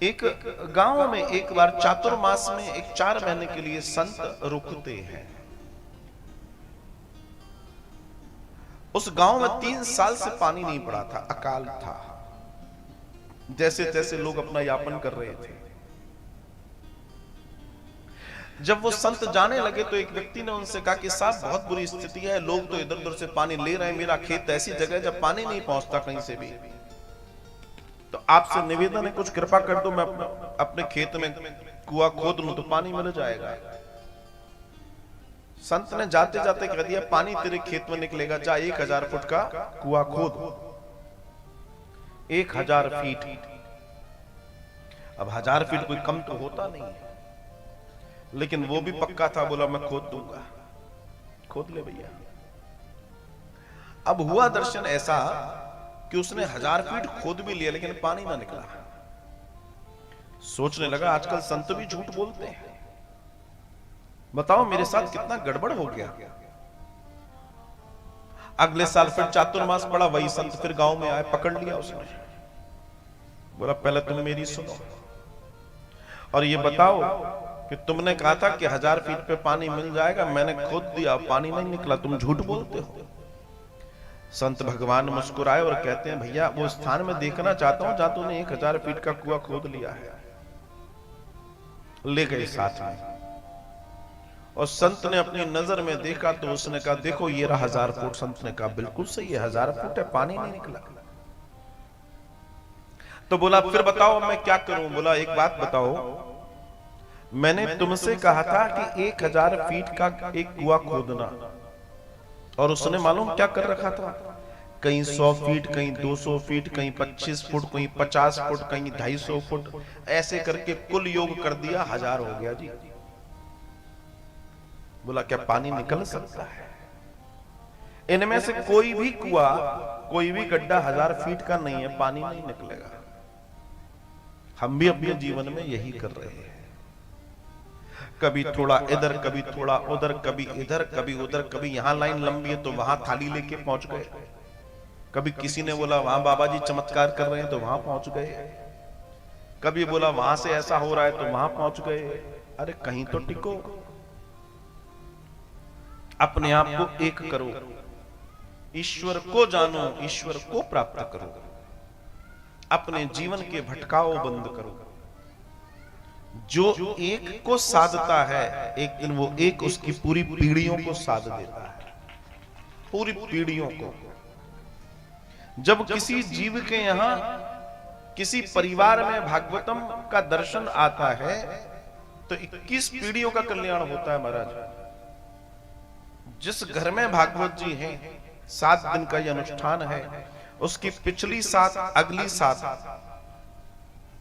एक गांव में एक बार चातुर्मास में एक 4 महीने के लिए संत रुकते हैं। उस गांव में 3 साल से पानी नहीं पड़ा था, अकाल था। जैसे तैसे लोग अपना यापन कर रहे थे। जब वो संत जाने लगे तो एक व्यक्ति ने उनसे कहा कि साहब बहुत बुरी स्थिति है, लोग तो इधर उधर से पानी ले रहे हैं, मेरा खेत ऐसी जगह है जब पानी नहीं पहुंचता कहीं से भी, तो आपसे निवेदन है कुछ कृपा कर दो, मैं अपने खेत में कुआं खोद लूं तो पानी मिल जाएगा। संत ने जाते जाते कह दिया पानी तेरे खेत में निकलेगा, जा 1000 फुट का कुआं खोद। 1000 फीट। अब 1000 फीट कोई कम तो होता नहीं है, लेकिन वो भी पक्का था, बोला मैं खोद दूंगा। खोद ले भैया। अब हुआ दर्शन ऐसा कि उसने 1000 फीट खोद भी लिया लेकिन पानी ना निकला। सोचने लगा आजकल संत भी झूठ बोलते हैं, बताओ मेरे साथ कितना गड़बड़ हो गया। अगले साल फिर चातुर्मास पड़ा, वही संत फिर गांव में आए, पकड़ लिया उसने। बोला पहले तुम मेरी सुनो और ये बताओ कि तुमने कहा था कि 1000 फीट पे पानी मिल जाएगा, मैंने खोद दिया, पानी नहीं निकला, तुम झूठ बोलते हो। संत भगवान मुस्कुराए और कहते हैं भैया वो स्थान में देखना चाहता हूं जहां तूने 1000 फीट का कुआं खोद लिया है। ले गए साथ में और संत ने अपनी नजर में देखा तो उसने कहा देखो ये रहा 1000 फुट। संत ने कहा बिल्कुल सही है, 1000 फुट है, पानी नहीं निकला। तो बोला फिर बताओ मैं क्या करूं। बोला एक बात बताओ, मैंने तुमसे कहा था कि 1000 फीट का एक कुआं खोदना, और उसने मालूम क्या कर रखा था, कहीं 100 फीट, कहीं 200 फीट, कहीं 25 फुट, कहीं 50 फुट, कहीं 250 फुट, ऐसे करके कुल योग कर दिया 1000 हो गया जी। बोला क्या पानी निकल सकता है? इनमें से कोई भी कुआं, कोई भी गड्ढा 1000 फीट का नहीं है, पानी नहीं निकलेगा। हम भी अपने जीवन में यही कर रहे हैं, कभी थोड़ा इधर, कभी थोड़ा उधर, कभी इधर, कभी उधर, कभी यहां लाइन लंबी है तो वहां थाली लेके पहुंच गए, कभी किसी ने बोला वहां बाबा जी चमत्कार कर रहे हैं तो वहां पहुंच गए, कभी बोला वहां से ऐसा हो रहा है तो वहां पहुंच गए। अरे कहीं तो टिको, अपने आप को एक करो, ईश्वर को जानो, ईश्वर को प्राप्त करो, अपने जीवन के भटकाव बंद करो। जो एक को साधता है एक दिन वो एक उसकी पूरी पीढ़ियों को साध देता है, पूरी पीढ़ियों को। जब किसी जीव के यहां किसी परिवार में भागवतम का दर्शन आता है तो 21 पीढ़ियों का कल्याण होता है महाराज। जिस घर में भागवत जी हैं, 7 दिन का यह अनुष्ठान है, उसकी पिछली 7, अगली 7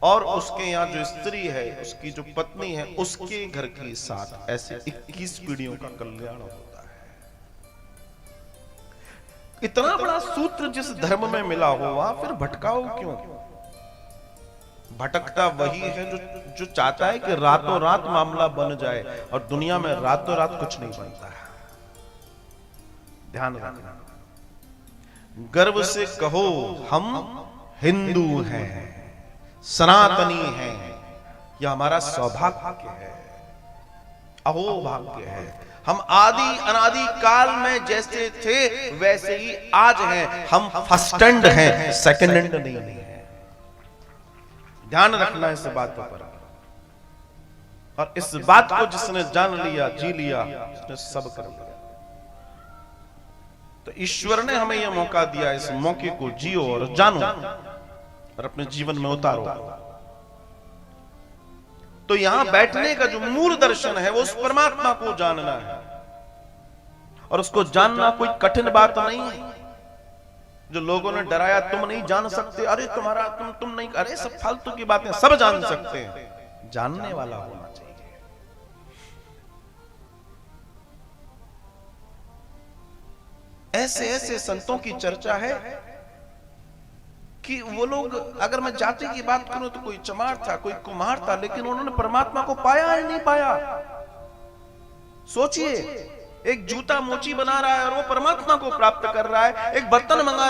और उसके यहाँ जो स्त्री है, उसकी जो पत्नी है, उसके घर की 7, ऐसे 21 पीढ़ियों का कल्याण होता है। इतना बड़ा सूत्र जिस धर्म में मिला हो वहां फिर भटकाओ क्यों? भटकता वही है जो चाहता है कि रातों रात मामला बन जाए, और दुनिया में रातों रात कुछ नहीं बनता है। ध्यान रखना, गर्व से कहो हम हिंदू हैं, सनातनी है, यह हमारा सौभाग्य है, अहोभाग्य है। हम आदि अनादि काल में जैसे थे वैसे ही आज हैं, हम फर्स्ट हैंड हैं, सेकंड हैंड नहीं है। ध्यान रखना इस बातों पर, और इस बात को जिसने जान लिया, जी लिया, उसने सब कर लिया। तो ईश्वर ने हमें यह मौका दिया, इस मौके को जियो और जानो और अपने जीवन में उतारो। तो यहां बैठने का जो मूल दर्शन है वो उस परमात्मा को जानना है, और उसको जानना कोई कठिन बात नहीं है। जो लोगों ने डराया तुम नहीं जान सकते, अरे तुम्हारा तुम नहीं, अरे सब फालतू की बातें, सब जान सकते हैं, जानने वाला होना चाहिए। ऐसे ऐसे संतों की चर्चा है कि वो लोग, अगर मैं जाति की बात करूं तो कोई चमार था, कोई कुम्हार था, लेकिन उन्होंने परमात्मा को पाया ही नहीं पाया। सोचिए, एक जूता मोची बना रहा है और वो परमात्मा को प्राप्त कर रहा है, एक बर्तन बना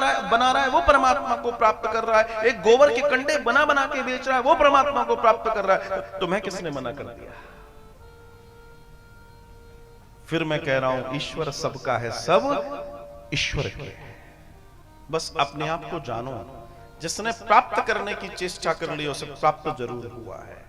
रहा है वो परमात्मा को प्राप्त कर रहा है, एक गोबर के कंडे बना बना के बेच रहा है वो परमात्मा को प्राप्त कर रहा है, तो तुम्हें किसने मना कर दिया? फिर मैं कह रहा हूं ईश्वर सबका है, सब ईश्वर के है। बस अपने आप को जानो, जिसने प्राप्त करने की चेष्टा कर ली उसे प्राप्त जरूर हुआ है।